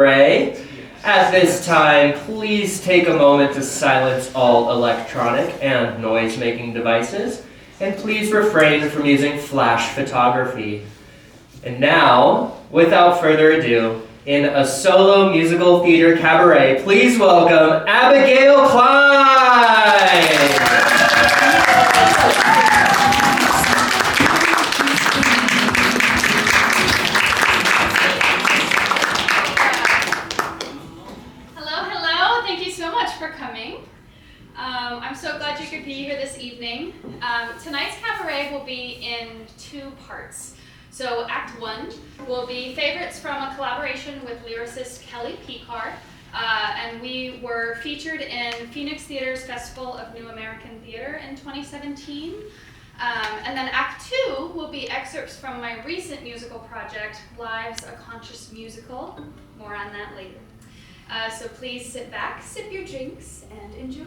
Cabaret. At this time, please take a moment to silence all electronic and noise-making devices, and please refrain from using flash photography. And now, without further ado, in a solo musical theater cabaret, please welcome Abigail Cline! I'm so glad you could be here this evening. Tonight's cabaret will be in two parts. So Act 1 will be favorites from a collaboration with lyricist Pekar, and we were featured in Phoenix Theater's Festival of New American Theater in 2017. And then Act 2 will be excerpts from my recent musical project, Lives, a Conscious Musical. More on that later. So please sit back, sip your drinks, and enjoy.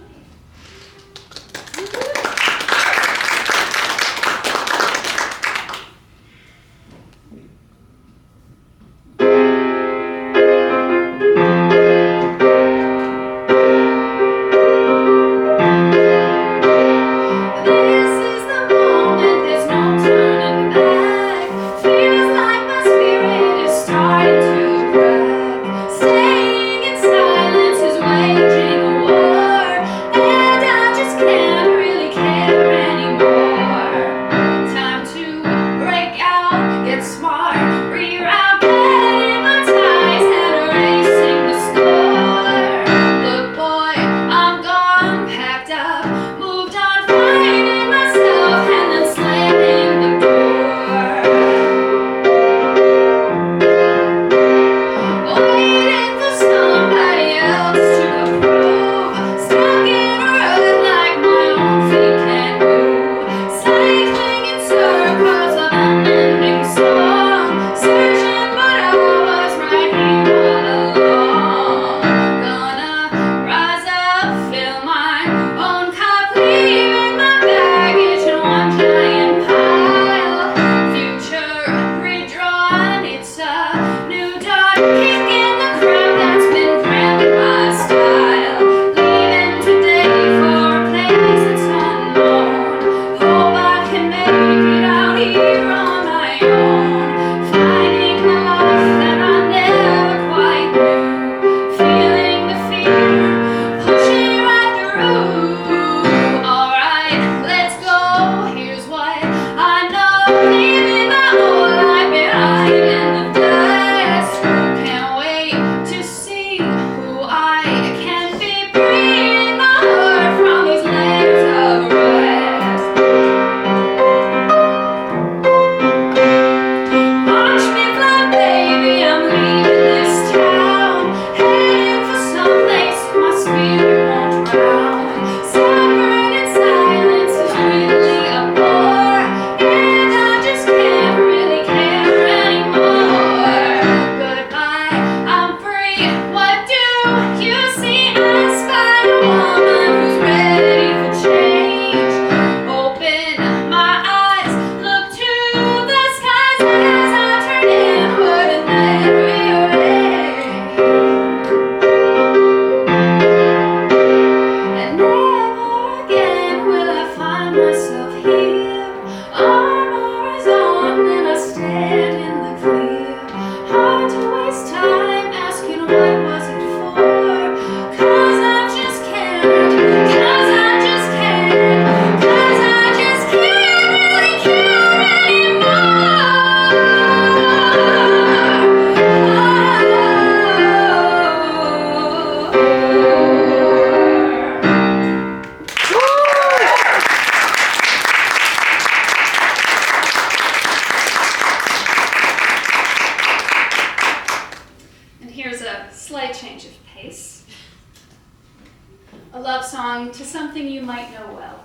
To something you might know well.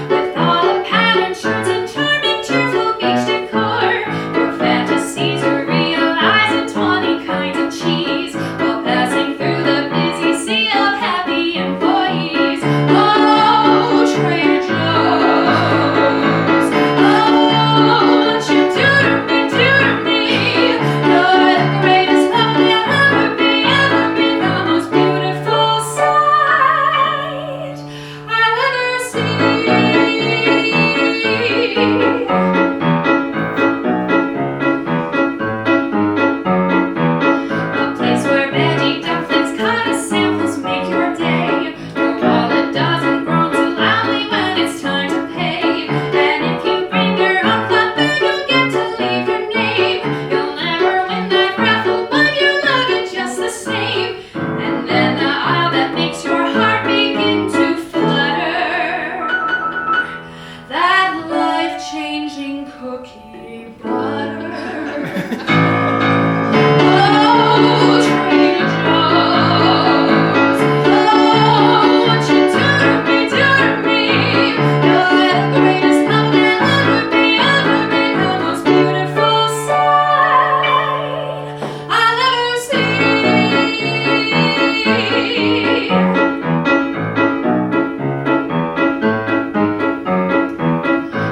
With all cookie butter. Oh, Trader Joe's. Oh, what you do to me, do to me. You're the greatest love that ever be, the most beautiful sight I'll ever see.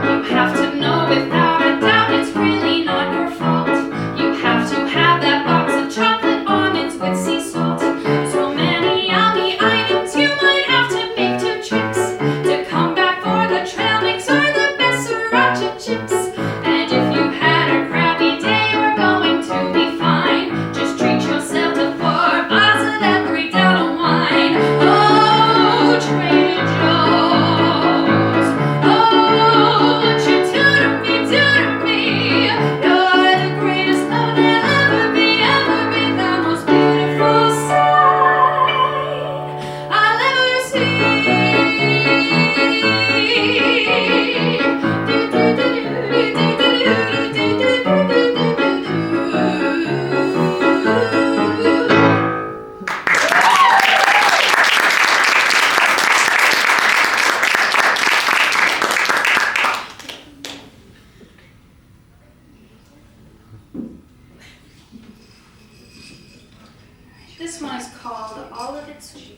You have to know without a doubt it's really not your fault. You have to have that box of chocolate almonds with sea salt. So many yummy items you might have to make 2 trips to come back for the trail mix or the best sriracha chips. And if you had a crappy day, you're going to be fine. Just treat yourself to 4 bottles of that $3 wine. Oh, Trader Joe's. Oh, what you do to me, do to me. You're the greatest love that ever be, the most beautiful sight I'll ever see. This one is called All of Its Cheese.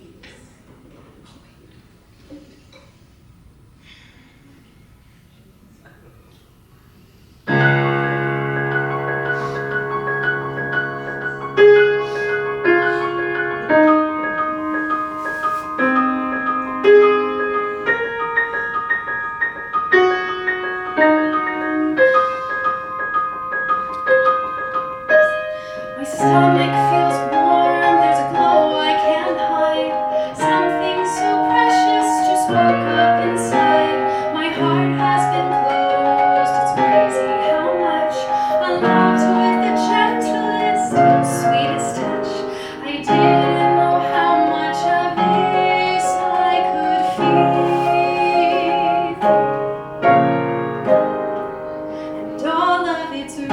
My stomach feels warm, there's a glow I can't hide. Something so precious just woke up inside. My heart has been closed, it's crazy how much unlocked with the gentlest, sweetest touch. I didn't know how much of this I could feel. And all of it's real.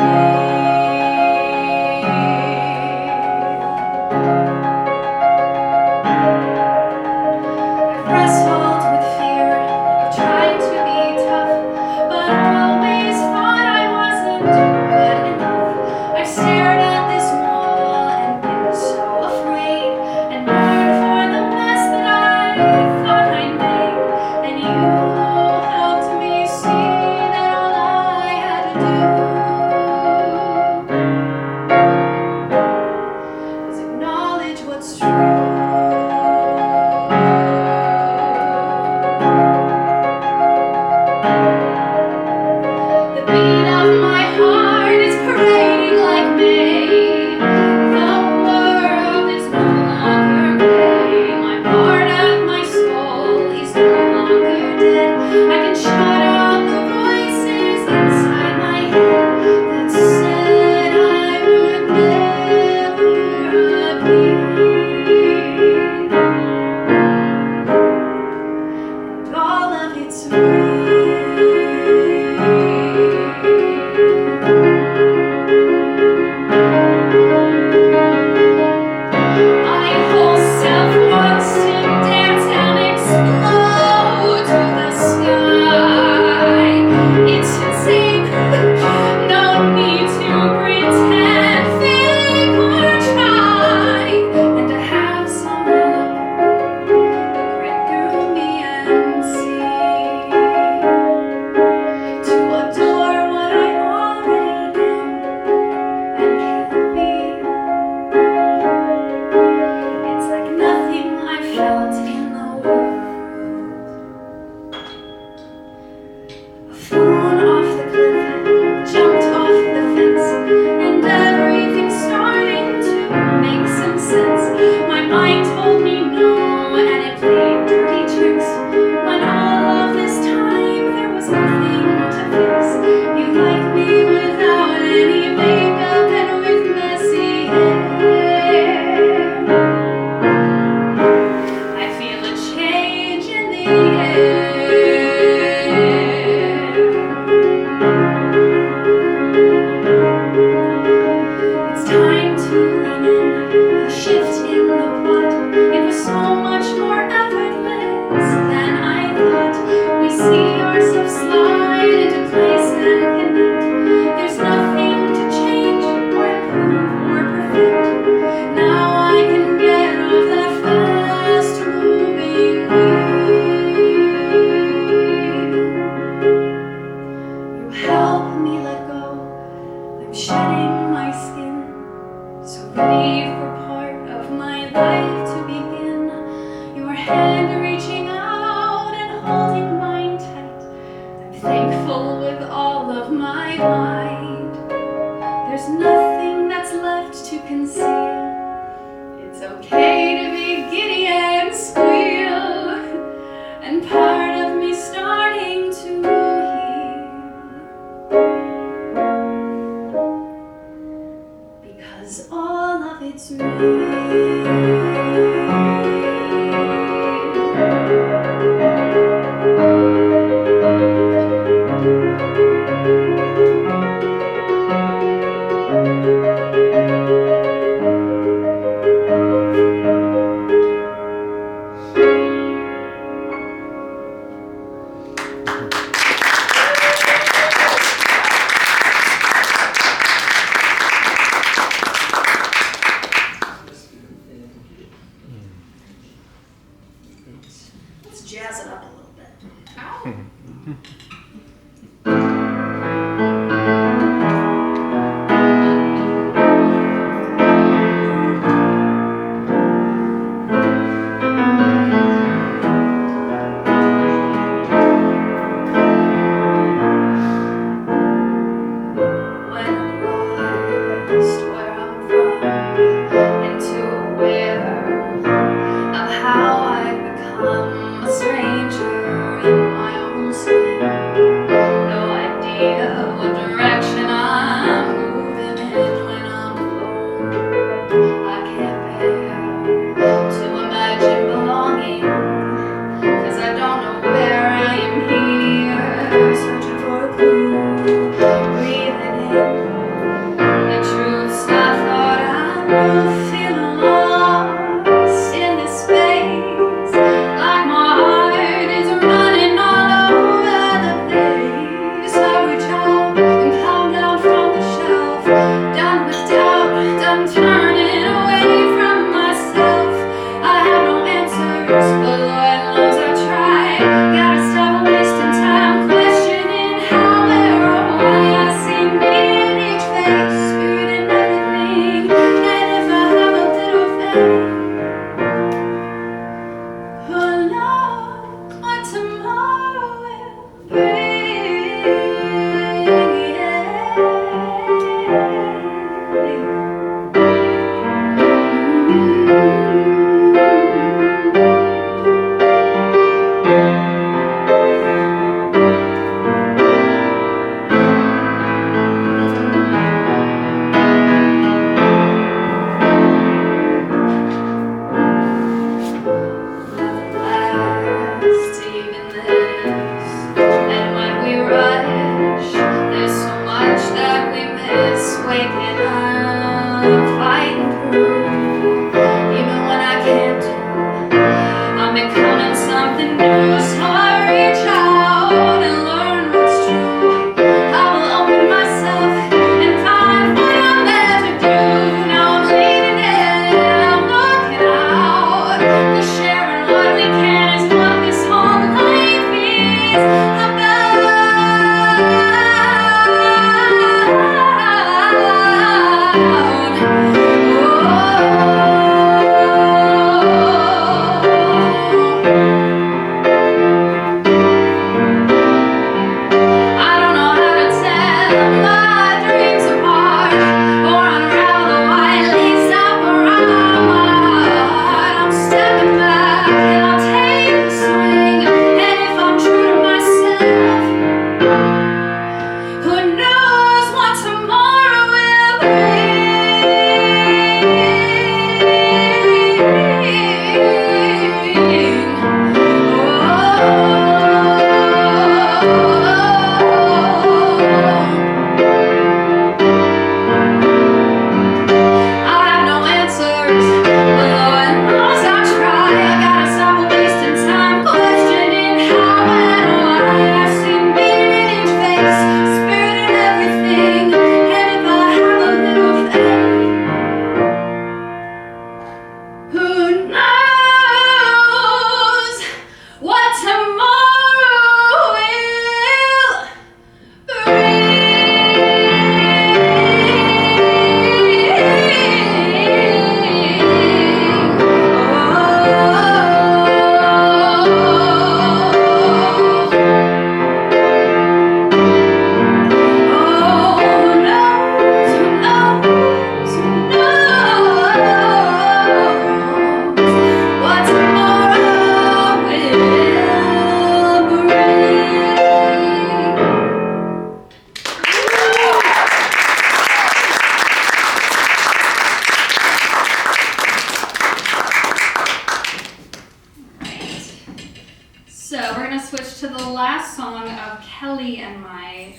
of Kelly and my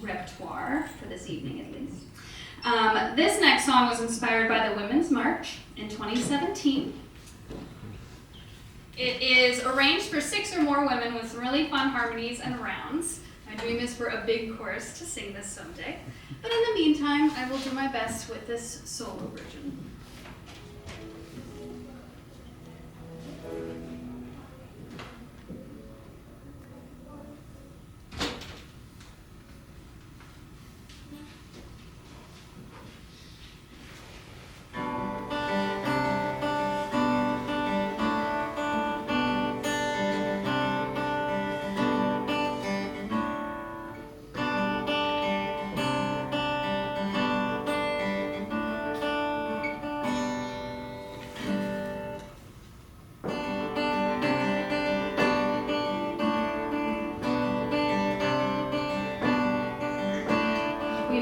repertoire, for this evening at least. This next song was inspired by the Women's March in 2017. It is arranged for 6 or more women with some really fun harmonies and rounds. My dream is for a big chorus to sing this someday. But in the meantime, I will do my best with this solo version.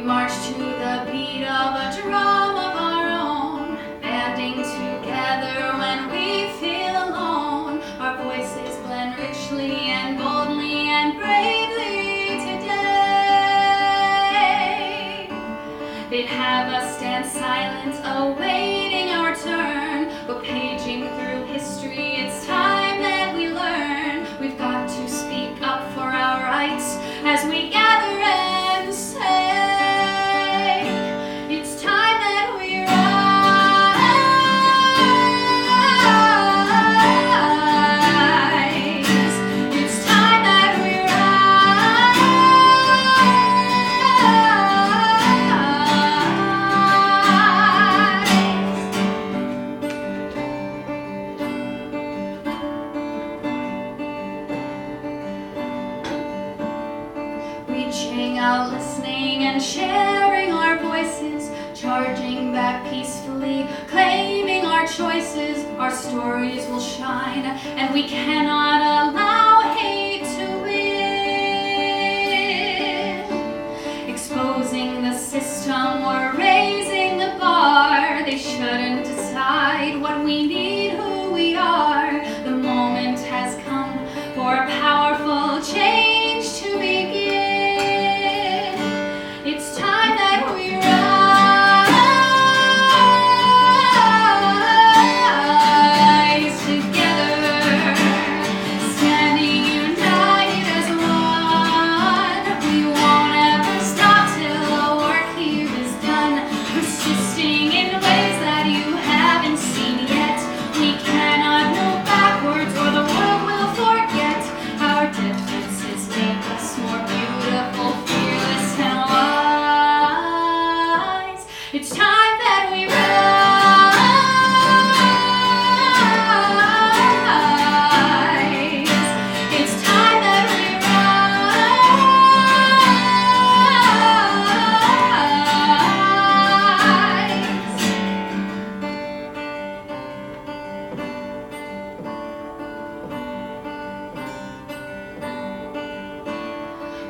March to the beat of a drum of our own, banding together when we feel alone. Our voices blend richly and boldly and bravely today. They'd have us stand silent, awaiting our turn, but paging through history, it's time that we learn. We've got to speak up for our rights as we gather and say, out listening and sharing our voices, charging back peacefully, claiming our choices. Our stories will shine, and we cannot allow hate to win. Exposing the system, we're raising the bar. They shouldn't decide what we need, who we are. The moment has come for a powerful change to begin. It's time that we rise together, standing united as one. We won't ever stop till the work here is done, persisting in ways that you haven't seen yet. We cannot move backwards or the world will forget. Our differences make us more beautiful, fearless and wise. It's time that we rise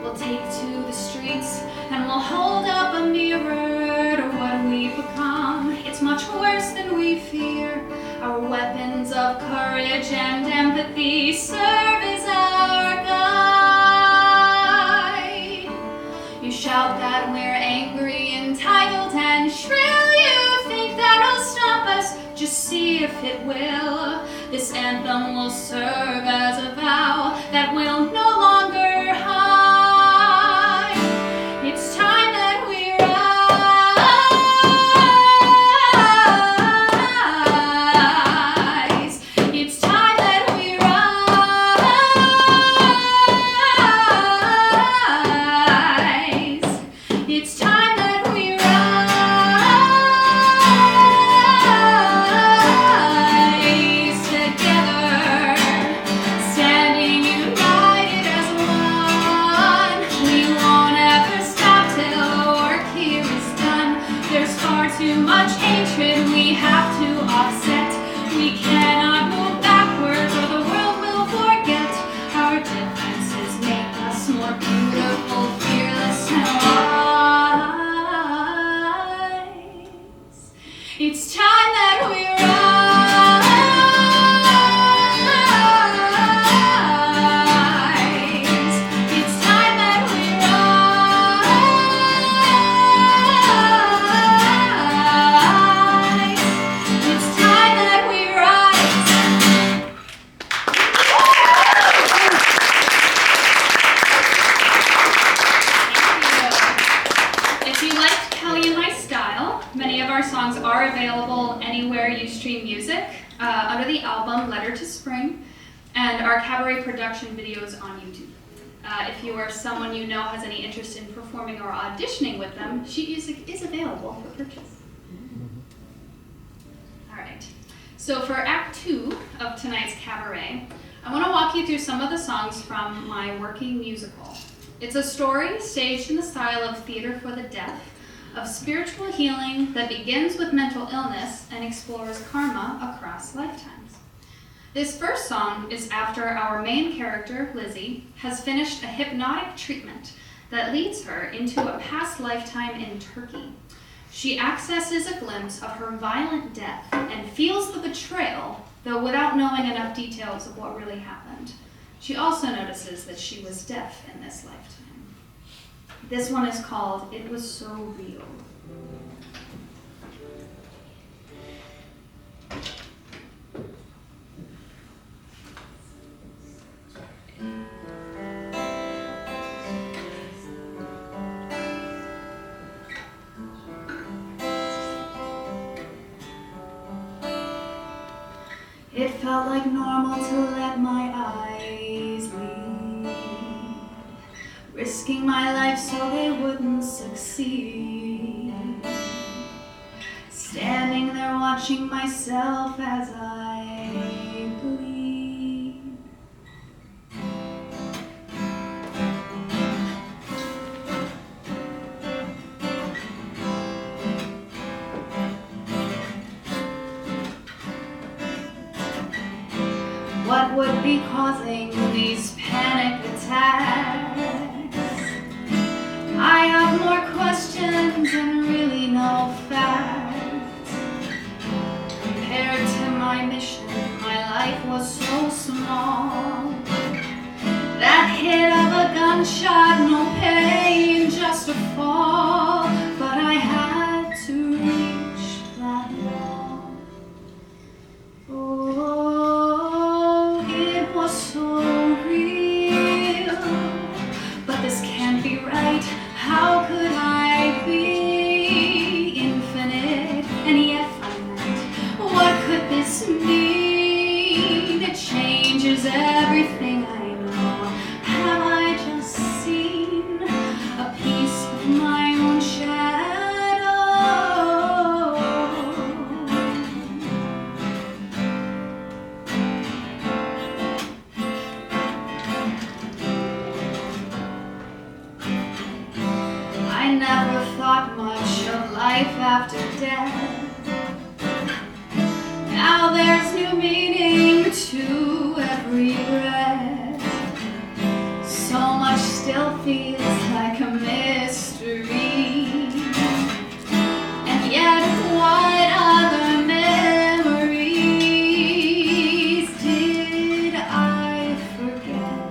We'll take to the streets and we'll hold up a mirror to what we've become. It's much worse than we fear. Our weapons of courage and empathy serve as our guide. You shout that we're angry, entitled, and shrill. You think that'll stop us? Just see if it will. This anthem will serve as a vow that we'll no longer hide. It's time that we rise. It's time that we rise. It's time that we rise together, standing united as one. We won't ever stop till the work here is done. There's far too much hatred we have to offset. We cannot move backwards or the world will forget. Our differences make us more beautiful, fearless and wise. It's time that we rise. It's time songs are available anywhere you stream music under the album Letter to Spring, and our cabaret production videos on YouTube. If you or someone you know has any interest in performing or auditioning with them, sheet music is available for purchase. All right, so for Act 2 of tonight's cabaret, I want to walk you through some of the songs from my working musical. It's a story staged in the style of theater for the deaf, of spiritual healing that begins with mental illness and explores karma across lifetimes. This first song is after our main character, Lizzie, has finished a hypnotic treatment that leads her into a past lifetime in Turkey. She accesses a glimpse of her violent death and feels the betrayal, though without knowing enough details of what really happened. She also notices that she was deaf in this lifetime. This one is called It Was So Real. It felt like normal to let my eyes leave, risking my life so they wouldn't succeed. Standing there watching myself as I bleed. What would be causing these panic attacks? I have more questions and really no facts. Compared to my mission, my life was so small. That hit of a gunshot, no pain, just a fall. But I had to reach that wall. Oh, it was so real. But this can't be right. How could I be infinite and yet finite? What could this mean? It changes everything I know. Have I just seen a piece of my own shadow? I never thought much of life after death. Now there's new meaning to every breath. So much still feels like a mystery. And yet what other memories did I forget?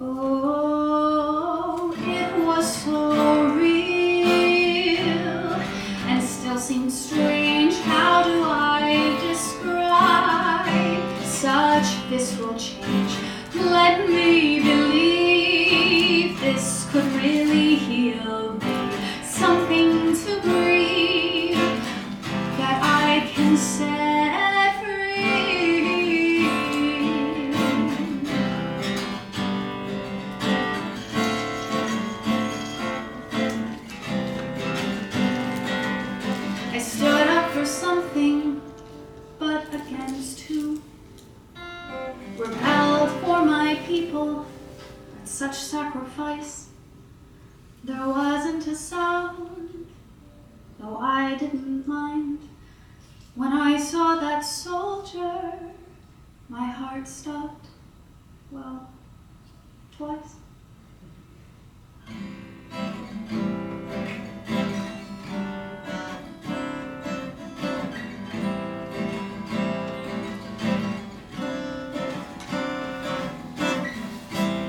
Oh, it was so real and still seems strange. How do I describe such visceral change? Let me believe this could really heal me. Something to breathe that I can set free. I stood up for something, but against who? Rebelled for my people at such sacrifice. There wasn't a sound, though I didn't mind. When I saw that soldier, my heart stopped, well, twice.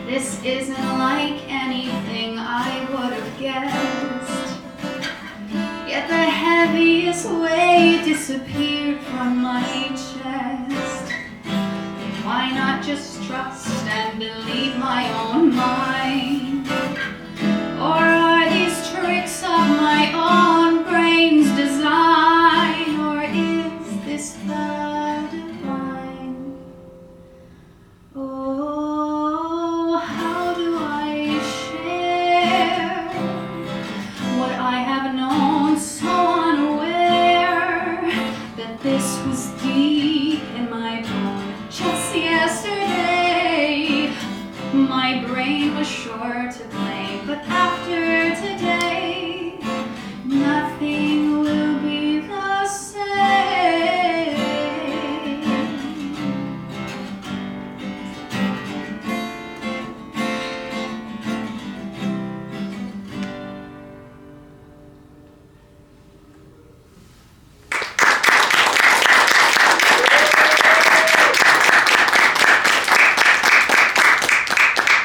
This isn't like anything I would have guessed. Yet the heaviest weight disappeared from my chest. Why not just trust and believe my own mind? Or are these tricks of my own brain's to blame, but after today, nothing will be the same.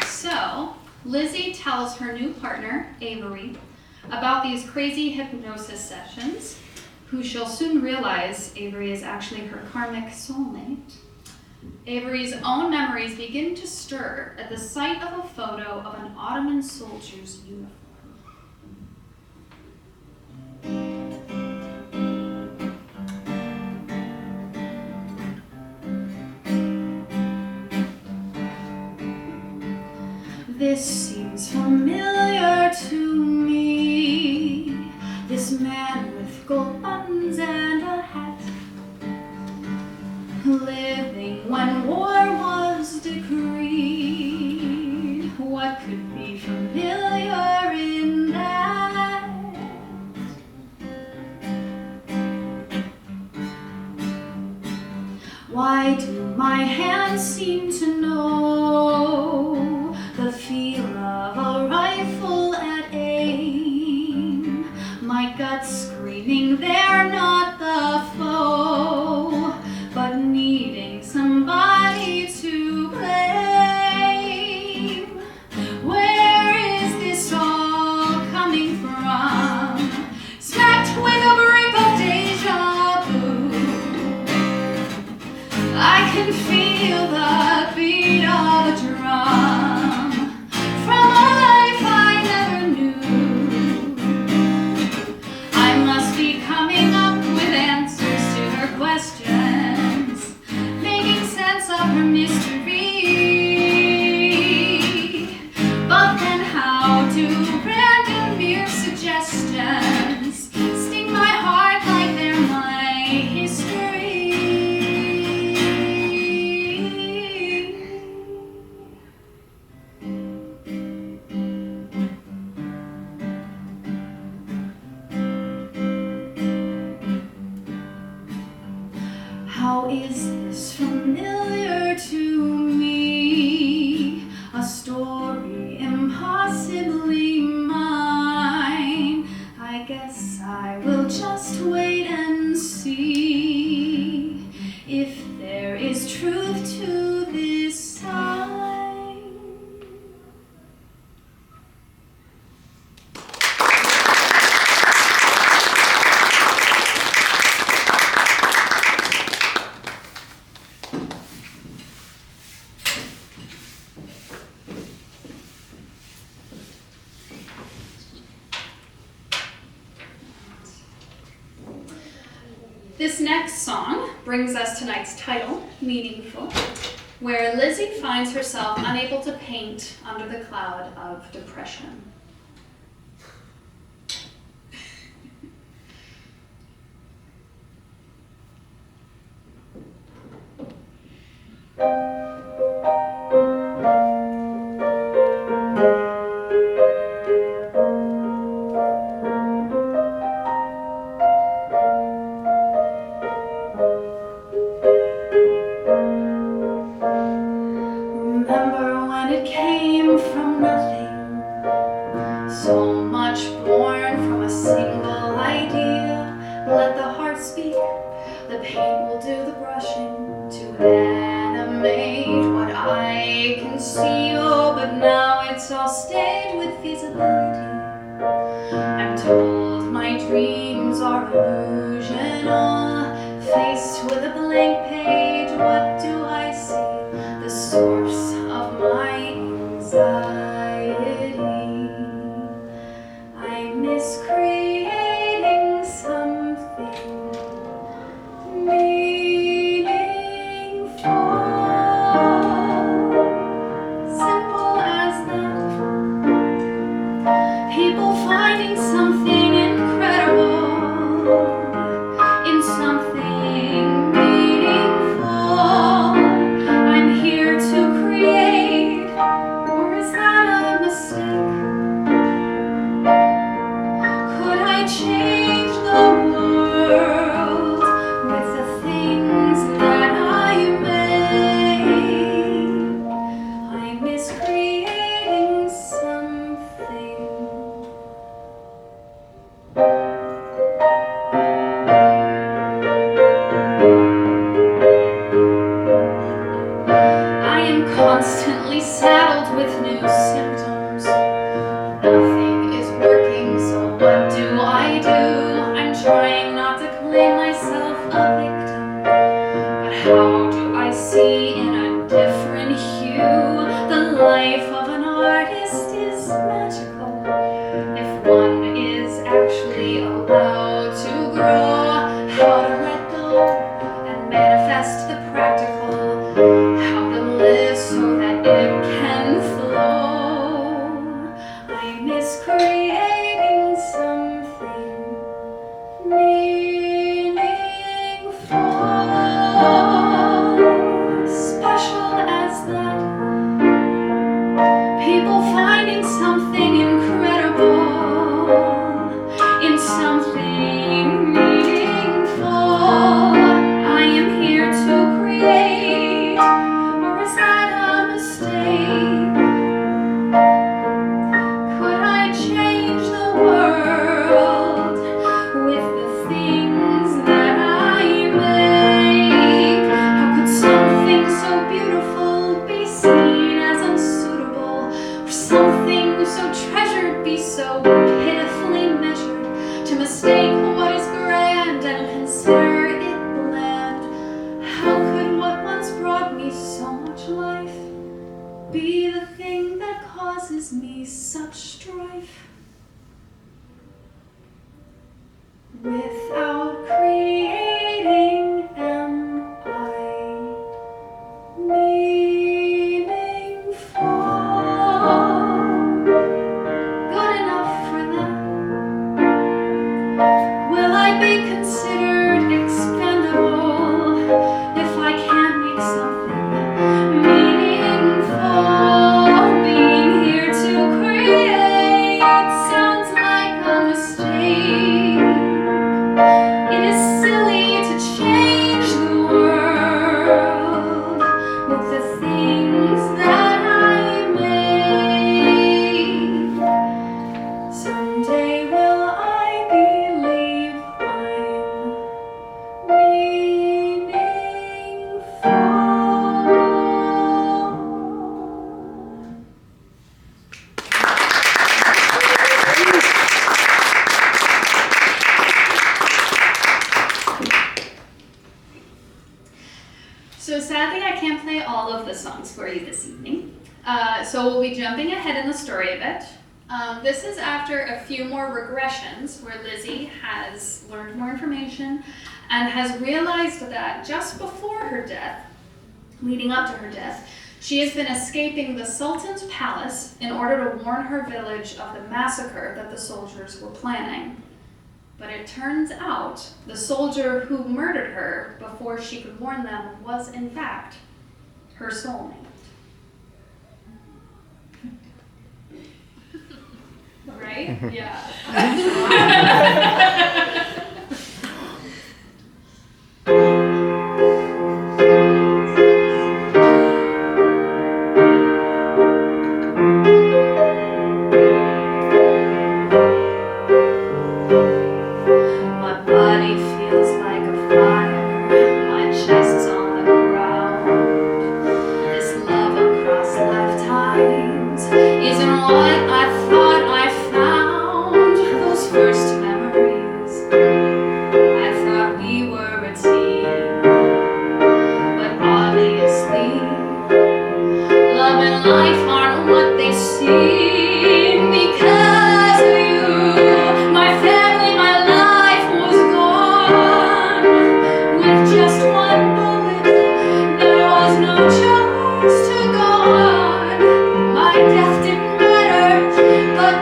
So, Lizzie tells her new partner, Avery, about these crazy hypnosis sessions, who she'll soon realize Avery is actually her karmic soulmate. Avery's own memories begin to stir at the sight of a photo of an Ottoman soldier's uniform. This seems familiar to me. This man with gold buttons and a hat, living when war was decreed. What could be familiar in that? Why do my hands seem to know the feel of a rifle at aim? My gut's screaming they're not the foe, but needing somebody to blame. Where is this all coming from? Smacked with a brink of deja vu, I can feel the beat of a drum from a life I never knew. I must be coming up with answers to her questions, making sense of her mystery. But then how do random mere suggestions sting my heart like they're my history? How is this familiar to me? A story impossibly mine. I guess I will just wait and see if there is truth to this sign. This next song brings us tonight's title, Meaningful, where Lizzie finds herself unable to paint under the cloud of depression. Remember when it came from nothing, so much born from a single idea. Let the heart speak, the paint will do the brushing to animate what I can see. Oh, but now it's all stayed with visibility. I'm told my dreams are illusional. Faced with a blank page, what do I see? The source of my anxiety. I miss creating something meaningful. Simple as that. People finding something incredible. is creating something meaningful, special as that. People finding something incredible in something meaningful. I am here to create, or is that a mistake? Could I change the world with the things that I make? How could something so beautiful be seen as unsuitable, or something so treasured be so pitifully measured? To mistake what is grand and consider it bland. How could what once brought me so much life be the thing that causes me such strife? Without creating, am I meaningful? Good enough for them? Will I be considered expendable if I can't make something meaningful? Being here to create sounds like a mistake. It is silly to change the world with the things that I make. Someday will I believe I'm So sadly, I can't play all of the songs for you this evening. So we'll be jumping ahead in the story a bit. This is after a few more regressions where Lizzie has learned more information and has realized that just before her death, leading up to her death, she has been escaping the Sultan's palace in order to warn her village of the massacre that the soldiers were planning. But it turns out the soldier who murdered her before she could warn them was, in fact, her soulmate. Right? Yeah. My body feels like a fire, my chest's on the ground. This love across lifetimes isn't what I thought I found. Those first memories, I thought we were a team, but obviously love and life aren't what they seem. Because of you, my family, my life was gone. With just one bullet, there was no choice to go on. My death didn't matter, but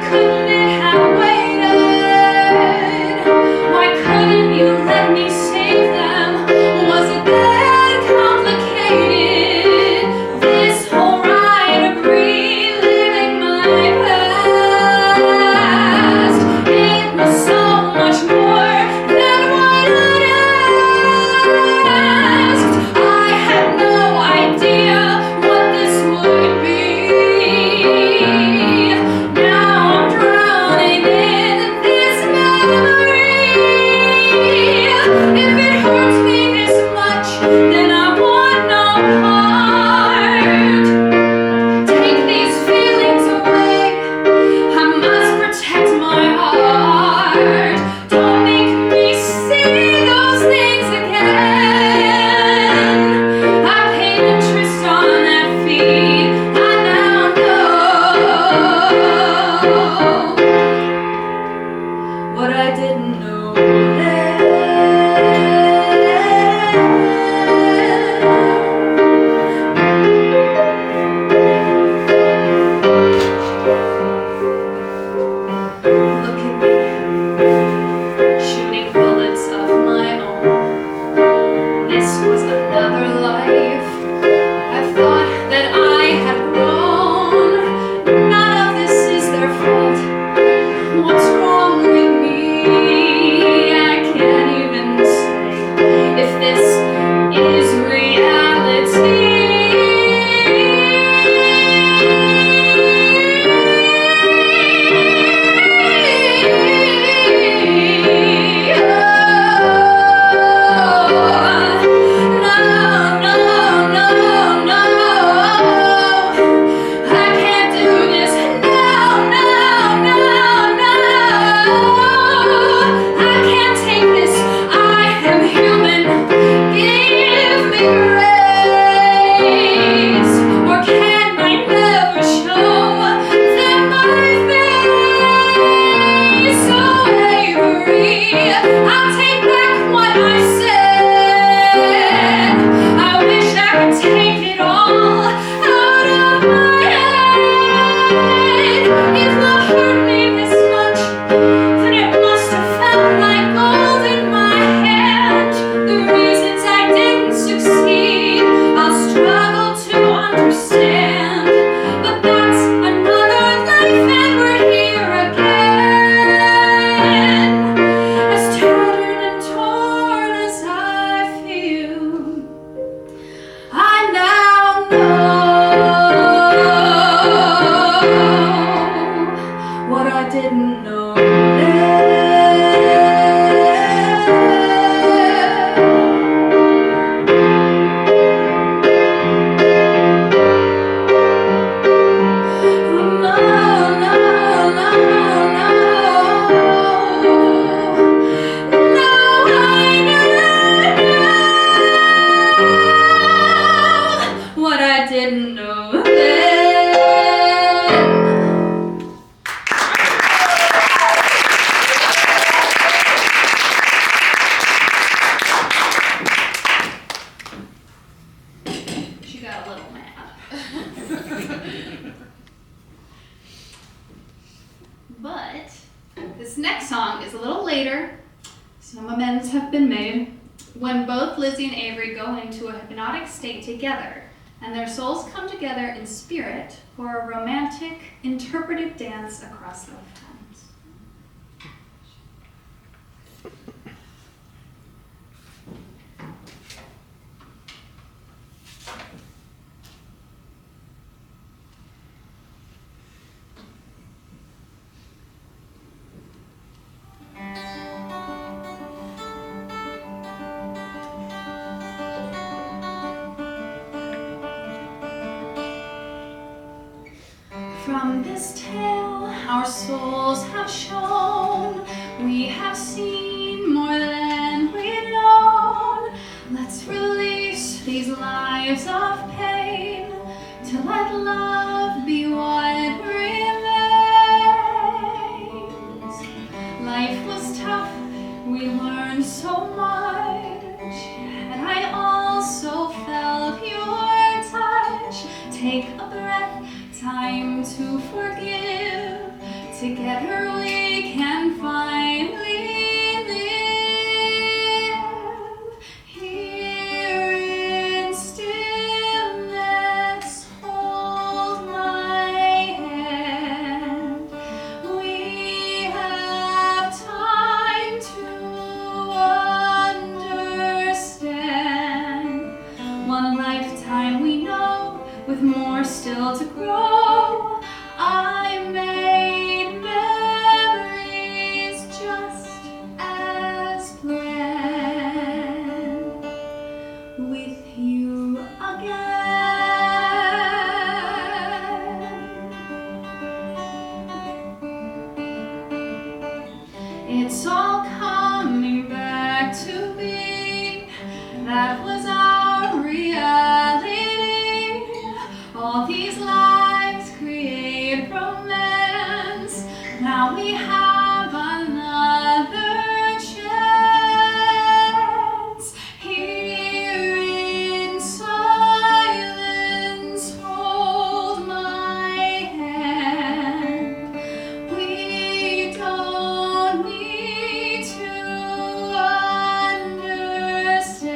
I didn't know then. What I didn't know then. She got a little mad. But this next song is a little later. Some amends have been made when both Lizzie and Avery go into a hypnotic state together, and their souls come together in spirit for a romantic, interpretive dance across lifetimes. From this tale our souls have shown, we have seen more than we've known. Let's release these lives of pain to let love be what remains. Life was tough, we learned so much, and I also felt your touch. Take a breath, time to forgive. Together we can finally live. Here in stillness, hold my hand. We have time to understand. One lifetime we know, with more still to grow. I made memories just as planned with you again. It's all coming back to me. That was our reality. All these lives create romance. Now we have another chance. Here in silence, hold my hand. We don't need to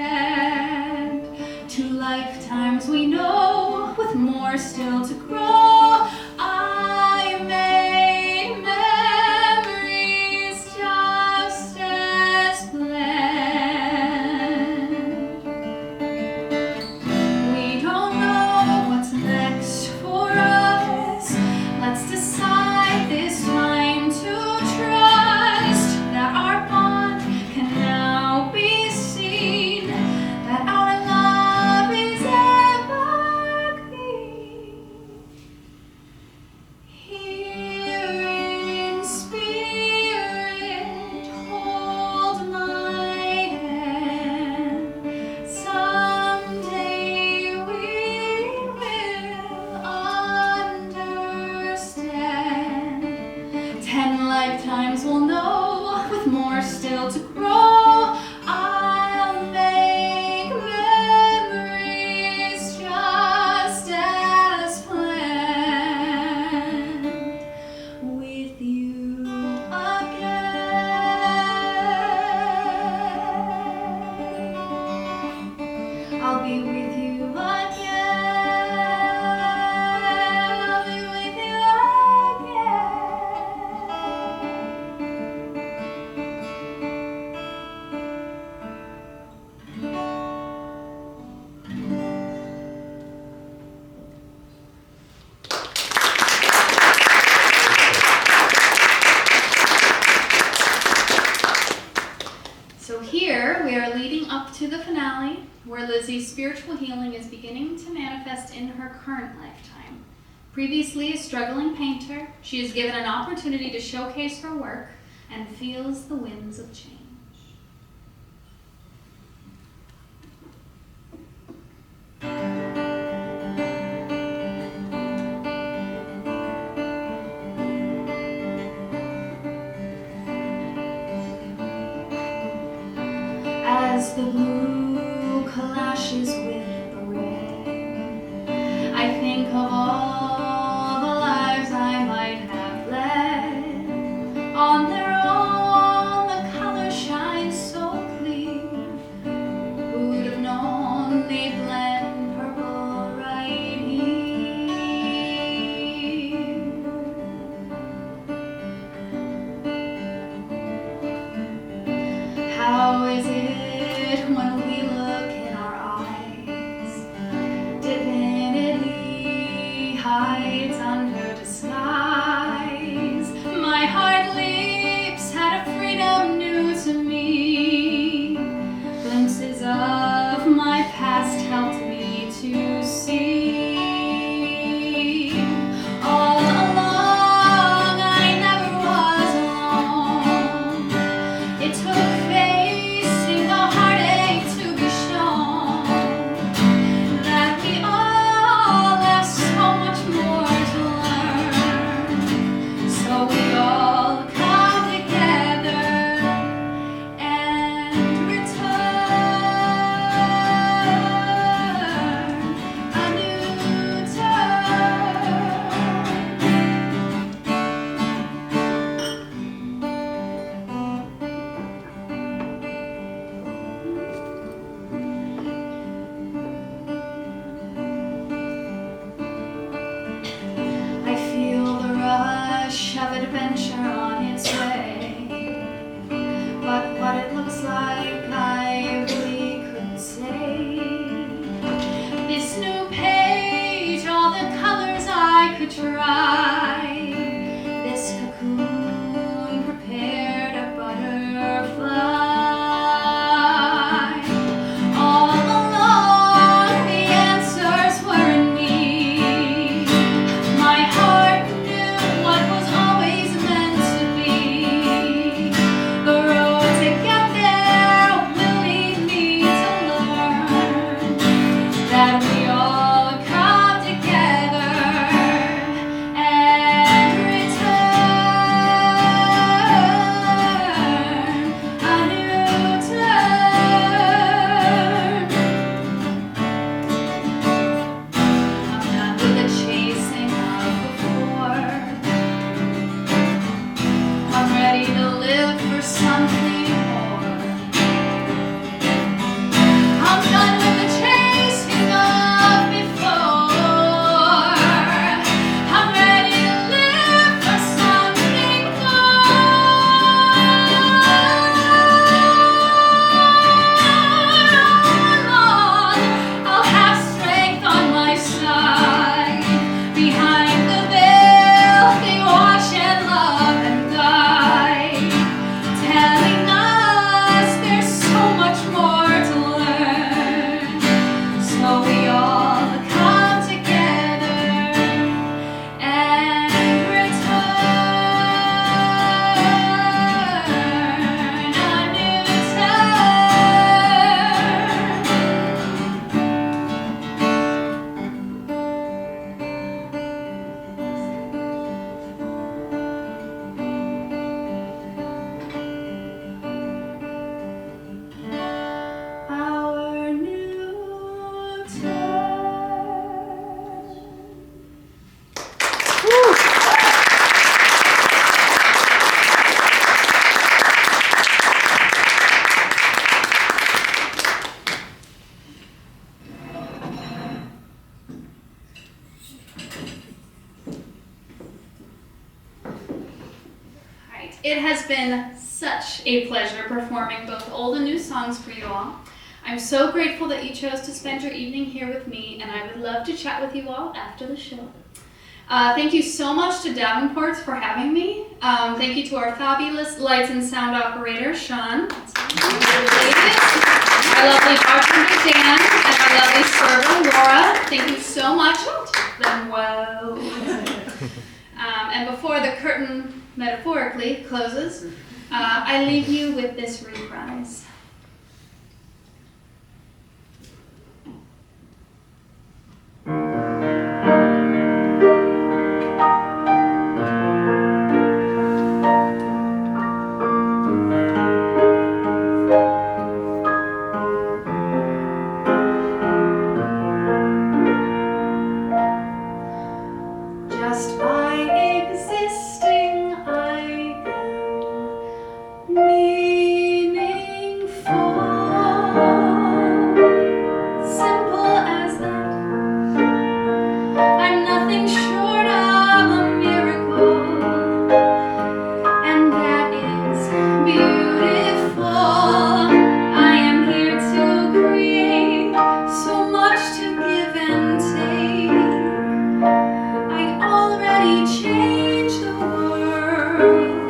understand. 2 lifetimes we know, with more still to grow. I made memories just as planned. We don't know what's next for us. Let's decide this time to trust that our bond can now be seen, that our love is evergreen. Here in spirit, hold my hand. Someday we will understand. 10 lifetimes we'll know, with more still to grow. I'll make memories just as planned with you again. I'll be with you again. I'll be with you again. finale, where Lizzie's spiritual healing is beginning to manifest in her current lifetime. Previously a struggling painter, she is given an opportunity to showcase her work and feels the winds of change. As the blue clashes with the red, I think of all the lives I might have led. On their own, the color shines so clear. Who'd have known they'd blend purple right here? How is it when we look in our eyes? Divinity hides under disguise. My heart leaps at a freedom new to me. Glimpses of my past helped me to see. All along I never was alone. It took facing the heartache to be shown that we all have so much more to learn. So we all come together and return a new turn. I feel the rush of adventure on its way, but what it looks like I really couldn't say. This new page, all the colors I could try. This cocoon prepared a butterfly. All along the answers were in me. My heart knew what was always meant to be. The road to get there will lead me to learn that we all come together and return a new turn. I'm done with the chasing of before. I'm ready to live for something more. I'm done with the chasing of before. I'm ready to live for something more. I'll have strength on my side. Behind the veil, they watch and love and die, telling us there's so much more to learn. So we all come together and return a new our new turn. Right. It has been such a pleasure performing both old and new songs for you all. I'm so grateful that you chose to spend your evening here with me, and I would love to chat with you all after the show. Thank you so much to Davenport for having me. Thank you to our fabulous lights and sound operator, Sean. I our lovely bartender Dan, and our lovely server Laura. Thank you so much. Tip them well. And before the curtain metaphorically closes, I leave you with this reprise. Just by existing, I am meaningful. Simple as that. I'm nothing short of a miracle, and that is beautiful. I am here to create so much to give and take. I already changed the world.